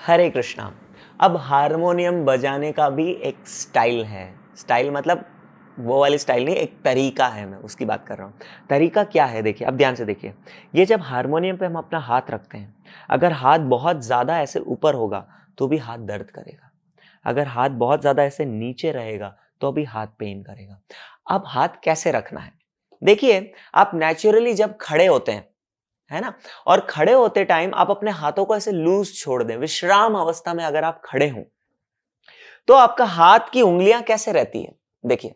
हरे कृष्णा। अब हारमोनियम बजाने का भी एक स्टाइल है। स्टाइल मतलब वो वाली स्टाइल नहीं, एक तरीका है, मैं उसकी बात कर रहा हूँ। तरीका क्या है देखिए, अब ध्यान से देखिए। ये जब हारमोनियम पे हम अपना हाथ रखते हैं, अगर हाथ बहुत ज़्यादा ऐसे ऊपर होगा तो भी हाथ दर्द करेगा। अगर हाथ बहुत ज़्यादा ऐसे नीचे रहेगा तो भी हाथ पेन करेगा। अब हाथ कैसे रखना है? देखिए, आप नेचुरली जब खड़े होते हैं, है ना, और खड़े होते टाइम आप अपने हाथों को ऐसे लूज छोड़ दें, विश्राम अवस्था में अगर आप खड़े हों, तो आपका हाथ की उंगलियां कैसे रहती है? देखिए,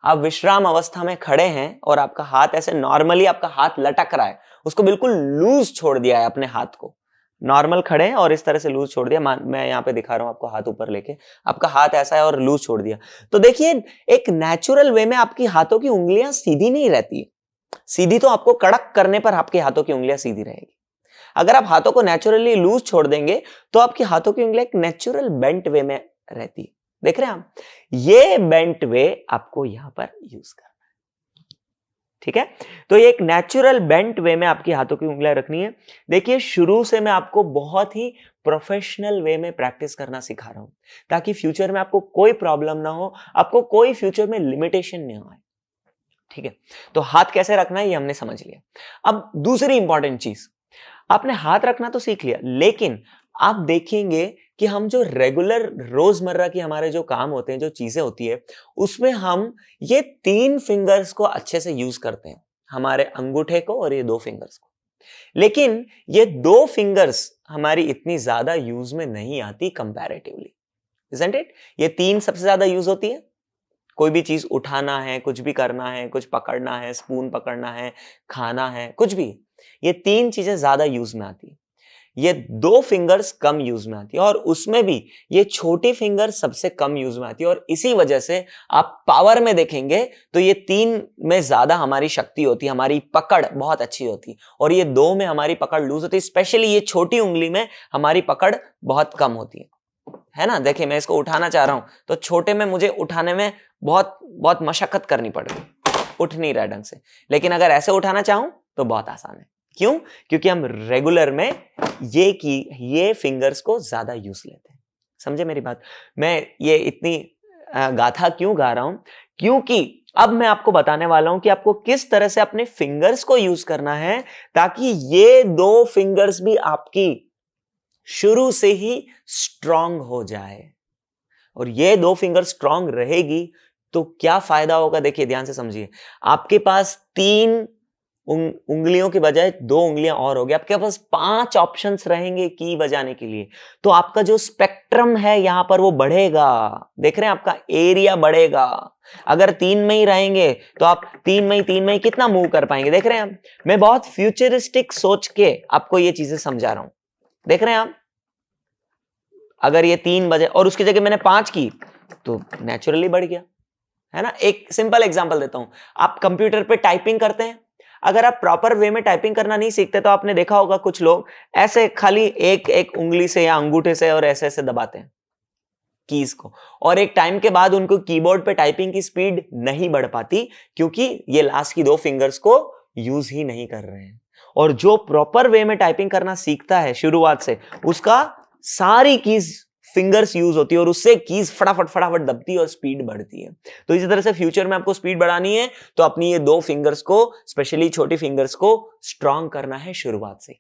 आप विश्राम अवस्था में खड़े हैं और आपका हाथ ऐसे नॉर्मली आपका हाथ लटक रहा है, उसको बिल्कुल लूज छोड़ दिया है अपने हाथ को। नॉर्मल खड़े हैं और इस तरह से लूज छोड़ दिया। मैं यहां पे दिखा रहा हूं आपको, हाथ ऊपर लेके आपका हाथ ऐसा है और लूज छोड़ दिया। तो देखिए, एक नेचुरल वे में आपकी हाथों की उंगलियां सीधी नहीं रहती। सीधी तो आपको कड़क करने पर आपके हाथों की उंगलियां सीधी रहेगी। अगर आप हाथों को नेचुरली लूज छोड़ देंगे तो आपके हाथों की उंगलियां एक नेचुरल बेंट वे में रहती है। देख रहे हैं आप? ये बेंट वे आपको यहां पर यूज करना है। ठीक है? तो ये एक नेचुरल बेंट वे में आपकी हाथों की उंगलियां रखनी है। देखिए, शुरू से मैं आपको बहुत ही प्रोफेशनल वे में प्रैक्टिस करना सिखा रहा हूं, ताकि फ्यूचर में आपको कोई प्रॉब्लम ना हो, आपको कोई फ्यूचर में लिमिटेशन नहीं आए। ठीक है? तो हाथ कैसे रखना है ये हमने समझ लिया। अब दूसरी इंपॉर्टेंट चीज, आपने हाथ रखना तो सीख लिया, लेकिन आप देखेंगे कि हम जो रेगुलर रोजमर्रा की हमारे जो काम होते हैं, जो चीजें होती है, उसमें हम ये 3 फिंगर्स को अच्छे से यूज करते हैं, हमारे अंगूठे को और ये 2 फिंगर्स को। लेकिन ये 2 फिंगर्स हमारी इतनी ज्यादा यूज में नहीं आती कंपैरेटिवली, इजंट इट? ये 3 सबसे ज्यादा यूज होती है। कोई भी चीज उठाना है, कुछ भी करना है, कुछ पकड़ना है, स्पून पकड़ना है, खाना है, कुछ भी, ये 3 चीजें ज्यादा यूज में आती है। ये 2 फिंगर्स कम यूज में आती है, और उसमें भी ये छोटी फिंगर सबसे कम यूज में आती है। और इसी वजह से आप पावर में देखेंगे तो ये 3 में ज्यादा हमारी शक्ति होती है, हमारी पकड़ बहुत अच्छी होती है, और ये 2 में हमारी पकड़ लूज होती है। स्पेशली ये छोटी उंगली में हमारी पकड़ बहुत कम होती है ना? देखिए, मैं इसको उठाना चाह रहा हूं तो छोटे में मुझे उठाने में बहुत बहुत मशक्कत करनी पड़ रही, उठ नहीं रहा ढंग से। लेकिन अगर ऐसे उठाना चाहूं तो बहुत आसान है। क्यों? क्योंकि हम रेगुलर में ये फिंगर्स को ज्यादा यूज लेते हैं। समझे मेरी बात? मैं ये इतनी गाथा क्यों गा रहा हूं? क्योंकि अब मैं आपको बताने वाला हूं कि आपको किस तरह से अपने फिंगर्स को यूज करना है, ताकि ये 2 फिंगर्स भी आपकी शुरू से ही स्ट्रांग हो जाए। और ये 2 फिंगर स्ट्रांग रहेगी तो क्या फायदा होगा? देखिए, ध्यान से समझिए। आपके पास 3 उंगलियों के बजाय 2 उंगलियां और होगी, आपके पास 5 ऑप्शंस रहेंगे की बजाने के लिए। तो आपका जो स्पेक्ट्रम है यहां पर वो बढ़ेगा। देख रहे हैं? आपका एरिया बढ़ेगा। अगर 3 में ही रहेंगे तो आप 3 में ही कितना मूव कर पाएंगे? देख रहे हैं? मैं बहुत फ्यूचरिस्टिक सोच के आपको ये चीजें समझा रहा हूं। देख रहे हैं आप? अगर ये 3 बजे और उसकी जगह मैंने 5 की तो नेचुरली बढ़ गया, है ना? एक सिंपल एग्जांपल देता हूं। आप कंप्यूटर पे टाइपिंग करते हैं, अगर आप प्रॉपर वे में टाइपिंग करना नहीं सीखते तो आपने देखा होगा कुछ लोग ऐसे खाली एक एक उंगली से या अंगूठे से और ऐसे ऐसे दबाते हैं कीज को, और एक टाइम के बाद उनको कीबोर्ड पे टाइपिंग की स्पीड नहीं बढ़ पाती, क्योंकि ये लास्ट की 2 फिंगर्स को यूज ही नहीं कर रहे हैं। और जो प्रॉपर वे में टाइपिंग करना सीखता है शुरुआत से, उसका सारी कीज फिंगर्स यूज होती है और उससे कीज फटाफट फटाफट दबती है और स्पीड बढ़ती है। तो इसी तरह से फ्यूचर में आपको स्पीड बढ़ानी है तो अपनी ये 2 फिंगर्स को, स्पेशली छोटी फिंगर्स को स्ट्रांग करना है शुरुआत से।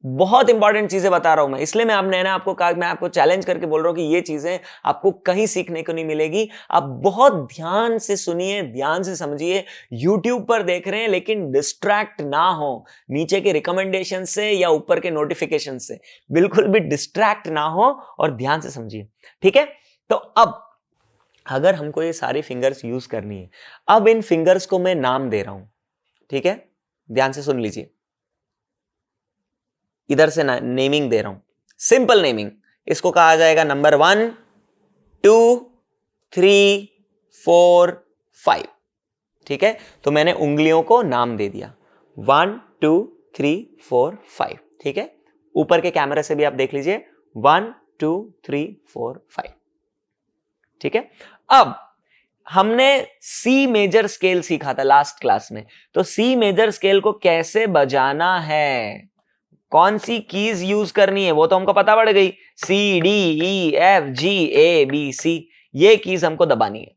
बहुत इंपॉर्टेंट चीजें बता रहा हूं मैं, इसलिए मैंने आपको कहा, मैं आपको चैलेंज करके बोल रहा हूं कि ये चीजें आपको कहीं सीखने को नहीं मिलेगी। आप बहुत ध्यान से सुनिए, ध्यान से समझिए। YouTube पर देख रहे हैं लेकिन डिस्ट्रैक्ट ना हो नीचे के रिकमेंडेशन से या ऊपर के नोटिफिकेशन से, बिल्कुल भी डिस्ट्रैक्ट ना हो और ध्यान से समझिए। ठीक है? तो अब अगर हमको ये सारी फिंगर्स यूज करनी है, अब इन फिंगर्स को मैं नाम दे रहा हूं। ठीक है? ध्यान से सुन लीजिए। इधर से नेमिंग दे रहा हूं, सिंपल नेमिंग। इसको कहा जाएगा नंबर 1, 2, 3, 4, 5। ठीक है? तो मैंने उंगलियों को नाम दे दिया, 1, 2, 3, 4, 5। ठीक है? ऊपर के कैमरे से भी आप देख लीजिए, 1, 2, 3, 4, 5। ठीक है? अब हमने सी मेजर स्केल सीखा था लास्ट क्लास में, तो सी मेजर स्केल को कैसे बजाना है कौन सी कीज यूज करनी है वो तो हमको पता पड़ गई, C D E F G A B C, ये कीज हमको दबानी है।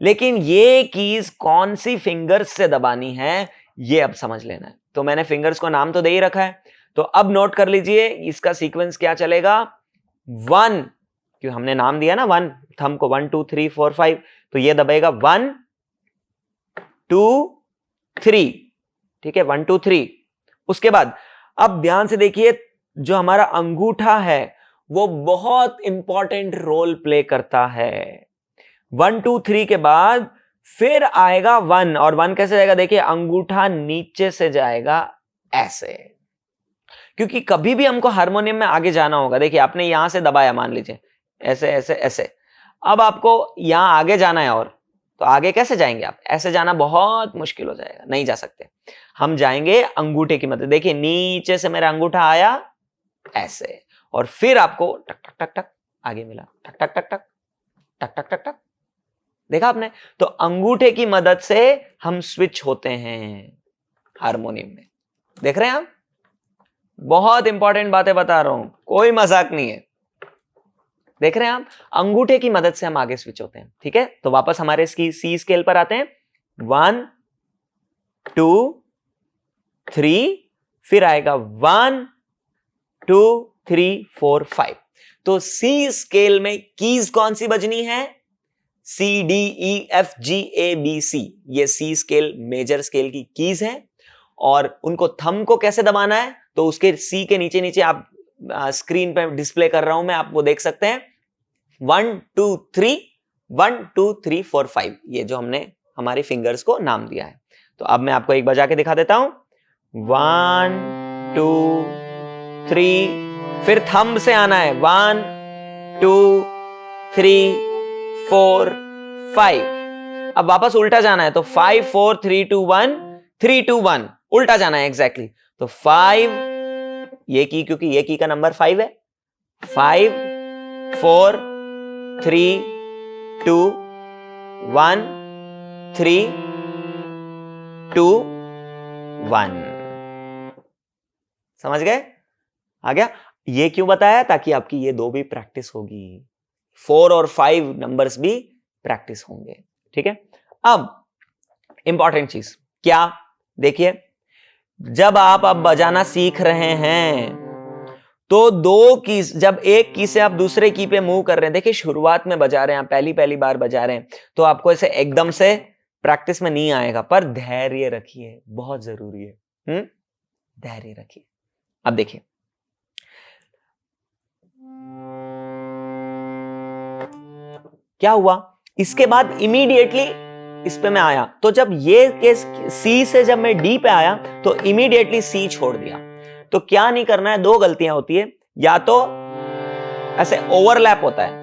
लेकिन ये कीज कौन सी फिंगर्स से दबानी है ये अब समझ लेना है। तो मैंने फिंगर्स को नाम तो दे ही रखा है, तो अब नोट कर लीजिए इसका सीक्वेंस क्या चलेगा। 1, क्यों हमने नाम दिया ना 1, थंब को 1 2 3 4 5, तो ये दबेगा 1 2 3, ठीक है 1 2 3। उसके बाद अब ध्यान से देखिए, जो हमारा अंगूठा है वो बहुत इंपॉर्टेंट रोल प्ले करता है। 1 2 3 के बाद फिर आएगा 1, और 1 कैसे जाएगा, देखिए अंगूठा नीचे से जाएगा ऐसे, क्योंकि कभी भी हमको हारमोनियम में आगे जाना होगा। देखिए आपने यहां से दबाया, मान लीजिए ऐसे ऐसे ऐसे, अब आपको यहां आगे जाना है, और तो आगे कैसे जाएंगे आप, ऐसे जाना बहुत मुश्किल हो जाएगा, नहीं जा सकते। हम जाएंगे अंगूठे की मदद, देखिए नीचे से मेरा अंगूठा आया ऐसे, और फिर आपको टक टक टक टक आगे मिला, टक टक टक टक टक टक टक टक, देखा आपने। तो अंगूठे की मदद से हम स्विच होते हैं हारमोनियम में, देख रहे हैं आप। बहुत इंपॉर्टेंट बातें बता रहा हूं, कोई मजाक नहीं है, देख रहे हैं आप, अंगूठे की मदद से हम आगे स्विच होते हैं। ठीक है, तो वापस हमारे सी स्केल पर आते हैं। 1 2 3, फिर आएगा 1 2 3 4 5। तो सी स्केल में कीज कौन सी बजनी है, C D E F G A B C, ये सी स्केल मेजर स्केल की कीज है। और उनको थंब को कैसे दबाना है, तो उसके सी के नीचे नीचे आप स्क्रीन पे डिस्प्ले कर रहा हूं मैं, आप वो देख सकते हैं। 1 2 3 1 2 3 4 5, ये जो हमने हमारी फिंगर्स को नाम दिया है। तो अब मैं आपको एक बजा के दिखा देता हूं। 1 2 3, फिर थंब से आना है 1 2 3 4 5। अब वापस उल्टा जाना है, तो 5 4 3 2 1 3 2 1, उल्टा जाना है एग्जैक्टली। तो 5, ये की, क्योंकि ये की का नंबर 5 है, 5 4 3 2 1 3 2 1, समझ गए, आ गया। ये क्यों बताया, ताकि आपकी ये दो भी प्रैक्टिस होगी, 4 और 5 नंबर्स भी प्रैक्टिस होंगे। ठीक है, अब इंपॉर्टेंट चीज क्या, देखिए जब आप अब बजाना सीख रहे हैं तो दो की, जब एक की से आप दूसरे की पे मूव कर रहे हैं, देखिए शुरुआत में बजा रहे हैं, पहली पहली बार बजा रहे हैं, तो आपको ऐसे एकदम से प्रैक्टिस में नहीं आएगा, पर धैर्य रखिए, बहुत जरूरी है। धैर्य रखिए। अब देखिए क्या हुआ, इसके बाद इमीडिएटली इस पे मैं आया, तो जब ये केस सी से जब मैं डी पे आया तो इमीडिएटली सी छोड़ दिया। तो क्या नहीं करना है, दो गलतियां होती है, या तो ऐसे ओवरलैप होता है,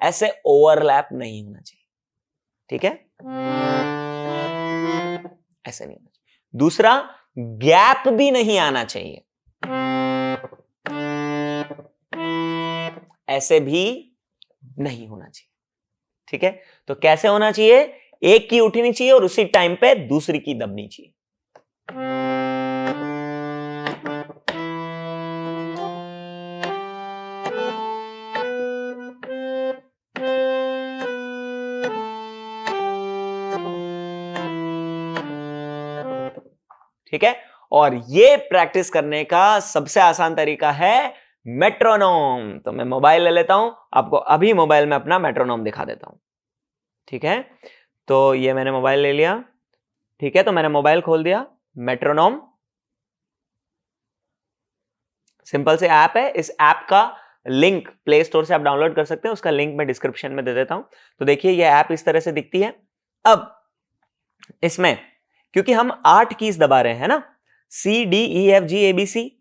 ऐसे ओवरलैप नहीं होना चाहिए, ठीक है, ऐसे नहीं होना चाहिए। दूसरा, गैप भी नहीं आना चाहिए, ऐसे भी नहीं होना चाहिए। ठीक है, तो कैसे होना चाहिए, एक की उठनी चाहिए और उसी टाइम पे दूसरी की दबनी चाहिए। ठीक है, और ये प्रैक्टिस करने का सबसे आसान तरीका है मेट्रोनोम। तो मैं मोबाइल ले लेता हूं, आपको अभी मोबाइल में अपना मेट्रोनोम दिखा देता हूं। ठीक है, तो ये मैंने मोबाइल ले लिया, ठीक है, तो मैंने मोबाइल खोल दिया, मेट्रोनोम सिंपल से ऐप है, इस ऐप का लिंक प्ले स्टोर से आप डाउनलोड कर सकते हैं, उसका लिंक मैं डिस्क्रिप्शन में दे देता हूं। तो देखिए ये ऐप इस तरह से दिखती है। अब इसमें क्योंकि हम 8 कीज दबा रहे हैं ना, C D E F G A B C,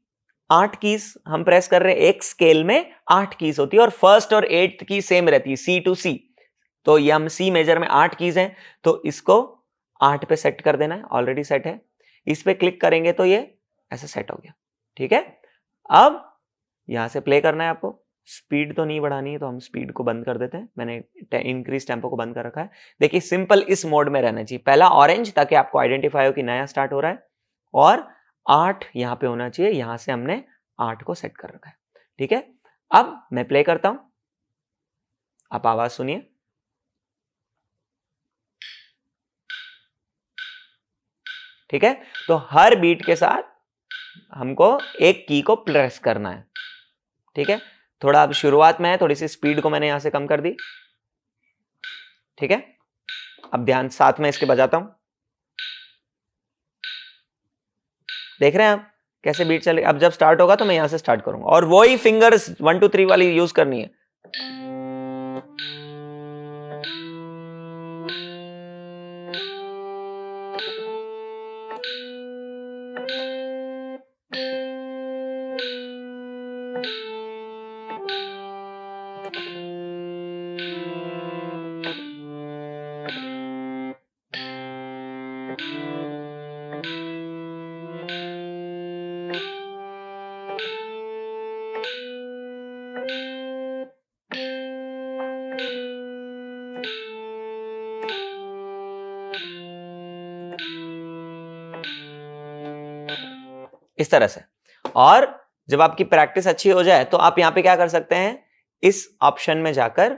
8 keys हम प्रेस कर रहे हैं, एक स्केल में 8 कीज होती है और फर्स्ट और 8th की सेम रहती है, सी टू सी। तो ये हम सी मेजर में 8 कीज हैं, तो इसको 8 पे सेट कर देना है, ऑलरेडी सेट है। इस पे क्लिक करेंगे तो ये ऐसे सेट हो गया। ठीक है, अब यहां से प्ले करना है आपको, स्पीड तो नहीं बढ़ानी है तो हम स्पीड को बंद कर देते हैं, मैंने इंक्रीज टेम्पो को बंद कर रखा है। देखिए सिंपल इस मोड में रहना चाहिए, पहला ऑरेंज ताकि आपको आइडेंटिफाई हो कि नया स्टार्ट हो रहा है, और 8 यहाँ पे होना चाहिए, यहां से हमने 8 को सेट कर रखा है। ठीक है, अब मैं प्ले करता हूं, आप आवाज सुनिए। ठीक है, तो हर बीट के साथ हमको एक की को प्रेस करना है। ठीक है, थोड़ा अब शुरुआत में है, थोड़ी सी स्पीड को मैंने यहां से कम कर दी। ठीक है, अब ध्यान साथ में इसके बजाता हूं, देख रहे हैं आप कैसे बीट चले। अब जब स्टार्ट होगा तो मैं यहां से स्टार्ट करूंगा और वही फिंगर्स 1 2 3 वाली यूज करनी है। इस तरह से। और जब आपकी प्रैक्टिस अच्छी हो जाए तो आप यहां पे क्या कर सकते हैं, इस ऑप्शन में जाकर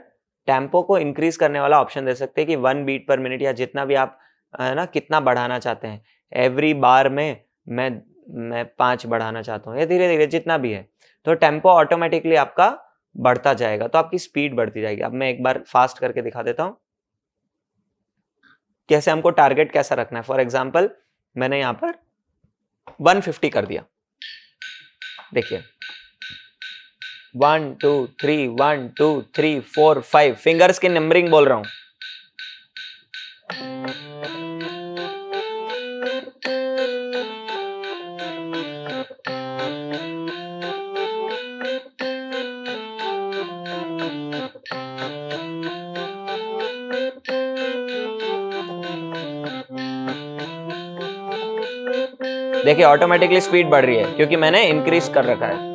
टेम्पो को इंक्रीज करने वाला ऑप्शन दे सकते हैं कि 1 बीट पर मिनट या जितना भी आप है ना कितना बढ़ाना चाहते हैं। एवरी बार में मैं 5 बढ़ाना चाहता हूं या धीरे धीरे जितना भी है, तो टेम्पो ऑटोमेटिकली आपका बढ़ता जाएगा, तो आपकी स्पीड बढ़ती जाएगी। अब मैं एक बार फास्ट करके दिखा देता हूं कैसे हमको टारगेट कैसा रखना है। फॉर एग्जाम्पल मैंने यहां पर 150 कर दिया, देखिए 1 2 3 1 2 3 4 5 फिंगर्स की नंबरिंग बोल रहा हूं। देखिए ऑटोमेटिकली स्पीड बढ़ रही है क्योंकि मैंने इंक्रीज कर रखा है।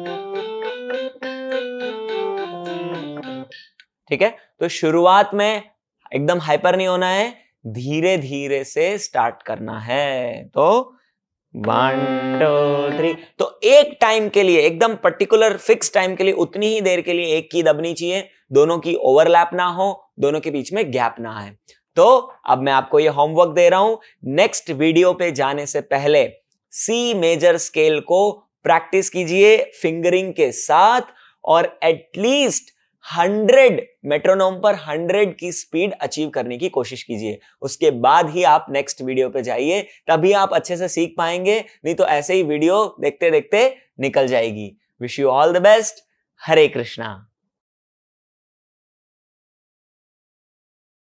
ठीक है, तो शुरुआत में एकदम हाइपर नहीं होना है, धीरे धीरे से स्टार्ट करना है। तो 1 2 3, तो एक टाइम के लिए एकदम पर्टिकुलर फिक्स टाइम के लिए उतनी ही देर के लिए एक की दबनी चाहिए, दोनों की ओवरलैप ना हो, दोनों के बीच में गैप ना आए। तो अब मैं आपको ये होमवर्क दे रहा हूं, नेक्स्ट वीडियो पे जाने से पहले सी मेजर स्केल को प्रैक्टिस कीजिए फिंगरिंग के साथ, और एटलीस्ट 100 मेट्रोनोम पर 100 की स्पीड अचीव करने की कोशिश कीजिए। उसके बाद ही आप नेक्स्ट वीडियो पे जाइए, तभी आप अच्छे से सीख पाएंगे, नहीं तो ऐसे ही वीडियो देखते देखते निकल जाएगी। Wish you all the best. Hare Krishna.